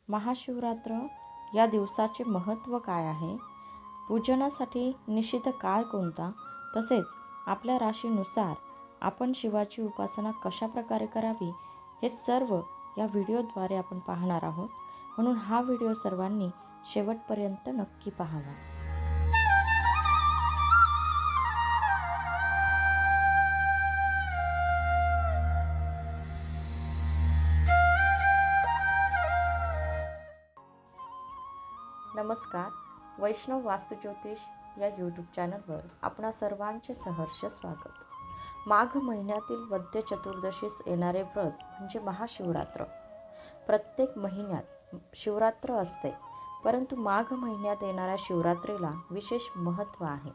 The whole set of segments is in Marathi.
महाशिवरात्र या दिवसाचे महत्त्व काय आहे, पूजनासाठी निषिद्ध काळ कोणता, तसेच आपल्या राशीनुसार आपण शिवाची उपासना कशा प्रकारे करावी, हे सर्व या व्हिडिओद्वारे आपण पाहणार आहोत. म्हणून हा व्हिडिओ सर्वांनी शेवटपर्यंत नक्की पाहावा. नमस्कार. वैष्णव वास्तुज्योतिष या यूट्यूब चॅनलवर आपणा सर्वांचे सहर्ष स्वागत. माघ महिन्यातील वद्य चतुर्दशीस येणारे व्रत म्हणजे महाशिवरात्र. प्रत्येक महिन्यात शिवरात्र असते, परंतु माघ महिन्यात येणाऱ्या शिवरात्रीला विशेष महत्त्व आहे.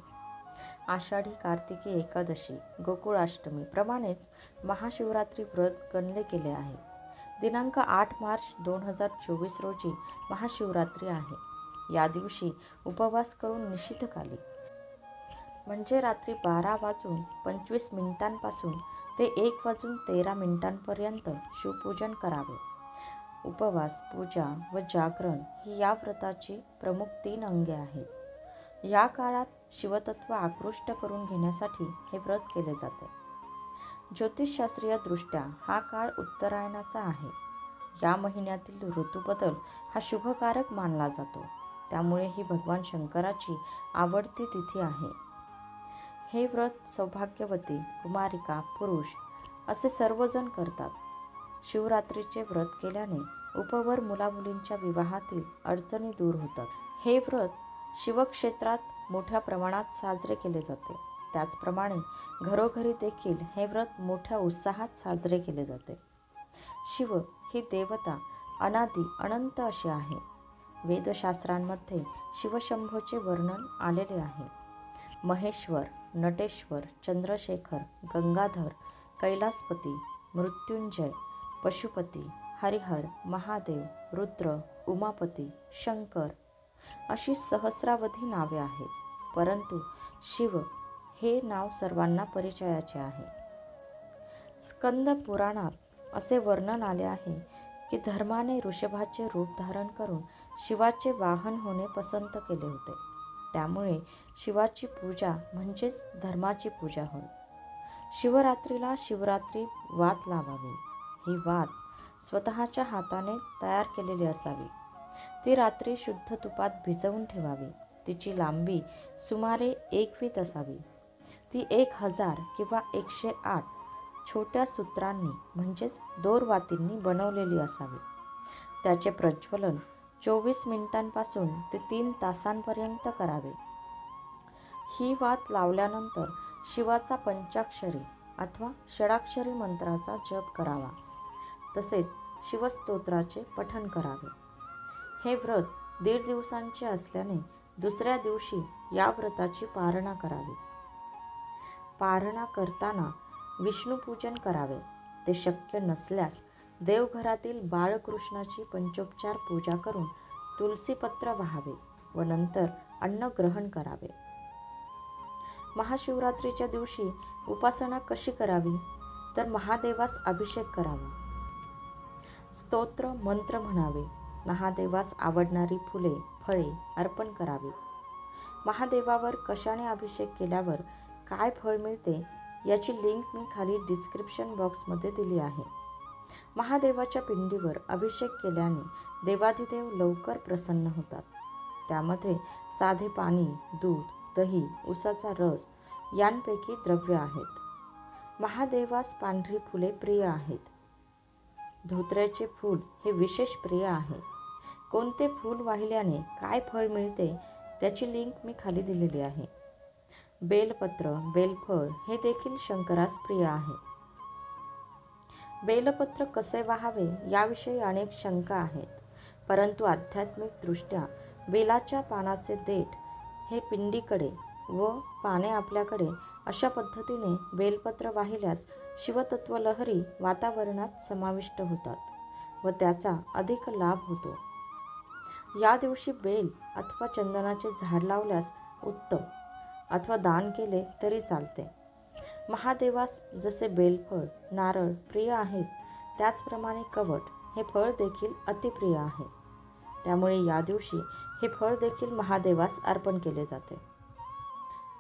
आषाढी कार्तिकी एकादशी, गोकुळाष्टमी प्रमाणेच महाशिवरात्री व्रत गणले गेले आहे. दिनांक 8 मार्च 2024 रोजी महाशिवरात्री आहे. या दिवशी उपवास करून निषिद्धकाली म्हणजे रात्री 12:25 ते 1:13 शिवपूजन करावे. उपवास, पूजा व जागरण ही या व्रताची प्रमुख 3 अंगे आहेत. या काळात शिवतत्व आकृष्ट करून घेण्यासाठी हे व्रत केले जाते. ज्योतिषशास्त्रीय दृष्ट्या हा काळ उत्तरायणाचा आहे. या महिन्यातील ऋतुबदल हा शुभकारक मानला जातो. त्यामुळे ही भगवान शंकराची आवडती तिथी आहे. हे व्रत सौभाग्यवती, कुमारिका, पुरुष असे सर्वजण करतात. शिवरात्रीचे व्रत केल्याने उपवर मुलामुलींच्या विवाहातील अडचणी दूर होतात. हे व्रत शिवक्षेत्रात मोठ्या प्रमाणात साजरे केले जाते. त्याचप्रमाणे घरोघरी देखील हे व्रत मोठ्या उत्साहात साजरे केले जाते. शिव ही देवता अनादी अनंत अशी आहे. वेदशास्त्रांमध्ये शिवशंभोचे वर्णन आलेले आहे. महेश्वर, नटेश्वर, चंद्रशेखर, गंगाधर, कैलासपती, मृत्युंजय, पशुपती, हरिहर, महादेव, रुद्र, उमापती, शंकर अशी सहस्रावधी नावे आहेत. परंतु शिव हे नाव सर्वांना परिचयाचे आहे. स्कंद पुराणात असे वर्णन आले आहे की धर्माने ऋषभाचे रूप धारण करून शिवाचे वाहन होणे पसंत केले होते. त्यामुळे शिवाची पूजा म्हणजेच धर्माची पूजा होय. शिवरात्रीला शिवरात्री वात लावावी. ही वात स्वतःच्या हाताने तयार केलेली असावी. ती रात्री शुद्ध तुपात भिजवून ठेवावी. तिची लांबी सुमारे 1 वीत असावी. ती 1000 किंवा 108 छोट्या सूत्रांनी म्हणजेच दोरवातींनी बनवलेली असावी. त्याचे प्रज्वलन 24 मिनिटांपासून ते 3 तासांपर्यंत करावे. ही वात लावल्यानंतर शिवाचा पंचाक्षरी अथवा षडाक्षरी मंत्राचा जप करावा. तसेच शिवस्तोत्राचे पठण करावे. हे व्रत 1.5 दिवसांचे असल्याने दुसऱ्या दिवशी या व्रताची पारणा करावी. पारणा करताना विष्णुपूजन करावे. ते शक्य नसल्यास देवघरातील बाळकृष्णाची पंचोपचार पूजा करून तुलसीपत्र वाहावे व नंतर अन्न ग्रहण करावे. महाशिवरात्रीच्या दिवशी उपासना कशी करावी, तर महादेवास अभिषेक करावा. स्तोत्र मंत्र म्हणावे. महादेवास आवडणारी फुले, फळे अर्पण करावीत. महादेवावर कशाने अभिषेक केल्यावर काय फळ मिळते याची लिंक मी खाली डिस्क्रिप्शन बॉक्समध्ये दिली आहे. महादेवाच्या पिंडीवर अभिषेक केल्याने देवाधिदेव लवकर प्रसन्न होतात. त्यामध्ये साधे पाणी, दूध, दही, उसाचा रस यांपैकी द्रव्य आहेत. महादेवास पांढरी फुले प्रिय आहेत. धोत्र्याचे फूल हे विशेष प्रिय आहे. कोणते फूल वाहिल्याने काय फळ मिळते त्याची लिंक मी खाली दिलेली आहे. बेलपत्र, बेलफळ हे देखील शंकरास प्रिय आहे. बेलपत्र कसे वाहावे याविषयी अनेक शंका आहेत. परंतु आध्यात्मिक दृष्ट्या बेलाच्या पानाचे देठ हे पिंडीकडे व पाने आपल्याकडे अशा पद्धतीने बेलपत्र वाहिल्यास शिवतत्व लहरी वातावरणात समाविष्ट होतात व त्याचा अधिक लाभ होतो. या दिवशी बेल अथवा चंदनाचे झाड लावल्यास उत्तम, अथवा दान केले तरी चालते. महादेवास जसे बेलफळ, नारळ प्रिय आहेत, त्याचप्रमाणे कवठ हे फळ देखील अतिप्रिय आहे. त्यामुळे या दिवशी हे फळ देखील महादेवास अर्पण केले जाते.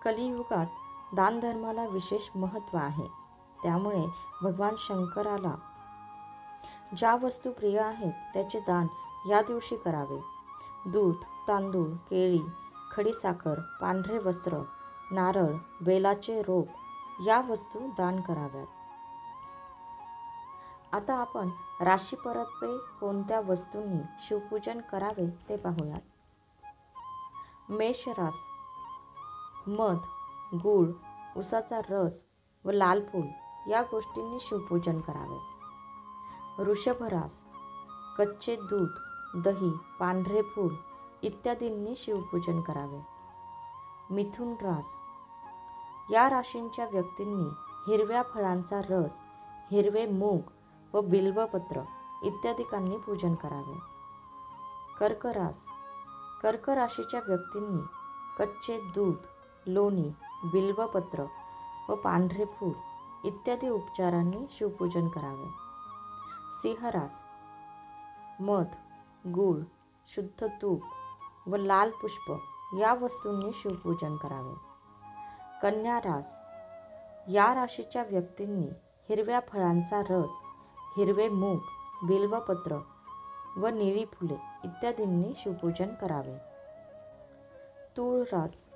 कलियुगात दानधर्माला विशेष महत्त्व आहे. त्यामुळे भगवान शंकराला ज्या वस्तू प्रिय आहेत त्याचे दान या दिवशी करावे. दूध, तांदूळ, केळी, खडीसाखर, पांढरे वस्त्र, नारळ, बेलाचे रोप या वस्तू दान कराव्यात. आता आपण राशी परत्वे कोणत्या वस्तूंनी शिवपूजन करावे ते पाहूयात. मेष रास मध, गूळ, उसाचा रस व लाल फूल या गोष्टींनी शिवपूजन करावे. वृषभ रास कच्चे दूध, दही, पांढरे फूल इत्यादींनी शिवपूजन करावे. मिथुन रास या राशींच्या व्यक्तींनी हिरव्या फळांचा रस, हिरवे मूग व बिल्वपत्र इत्यादिकांनी पूजन करावे. कर्क रास कर्क राशीच्या व्यक्तींनी कच्चे दूध, लोणी, बिल्वपत्र व पांढरे फूल इत्यादी उपचारांनी शिवपूजन करावे. सिंह रास मध, गूळ, शुद्ध तूप व लाल पुष्प या वस्तूंनी शिवपूजन करावे. कन्या रास या राशीच्या व्यक्तींनी हिरव्या फळांचा रस, हिरवे मूग, बिल्वपत्र व निळी फुले इत्यादींनी शिवपूजन करावे. तूळ रास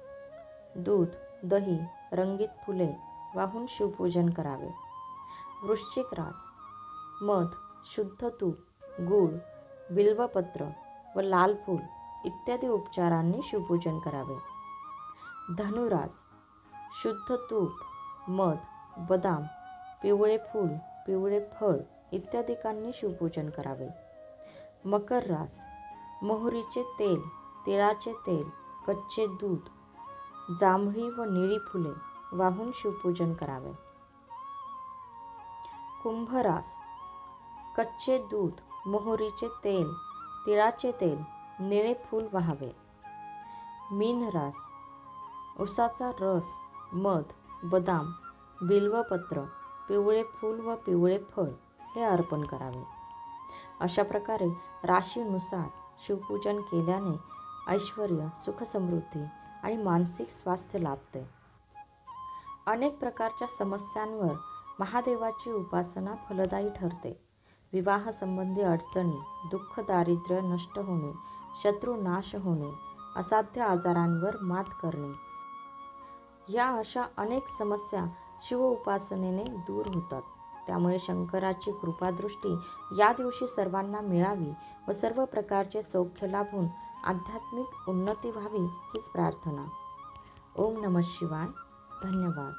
दूध, दही, रंगीत फुले वाहून शिवपूजन करावे. वृश्चिक रास मध, शुद्ध तूप, गूळ, बिल्वपत्र व लाल फूल इत्यादी उपचारांनी शिवपूजन करावे. धनुरास शुद्ध तूप, मध, बदाम, पिवळे फूल, पिवळे फळ इत्यादिकांनी शिवपूजन करावे. मकर रास मोहरीचे तेल, तिळाचे तेल, कच्चे दूध, जांभळी व निळी फुले वाहून शिवपूजन करावे. कुंभ रास कच्चे दूध, मोहरीचे तेल, तिळाचे तेल, निळे फूल वाहावे. मीन रास उसाचा रस, मध, बदाम, बिल्वपत्र, पिवळे फूल व पिवळे फळ हे अर्पण करावे. अशा प्रकारे राशीनुसार शिवपूजन केल्याने ऐश्वर्य, सुखसमृद्धी आणि मानसिक स्वास्थ्य लाभते. अनेक प्रकारच्या समस्यांवर महादेवाची उपासना फलदायी ठरते. विवाहसंबंधी अडचणी, दुःख, दारिद्र्य नष्ट होणे, शत्रू नाश होणे, असाध्य आजारांवर मात करणे या अशा अनेक समस्या शिव उपासनेने दूर होतात. त्यामुळे शंकराची कृपादृष्टी या दिवशी सर्वांना मिळावी व सर्व प्रकारचे सौख्य लाभून आध्यात्मिक उन्नती व्हावी हीच प्रार्थना. ओम नमः शिवाय. धन्यवाद.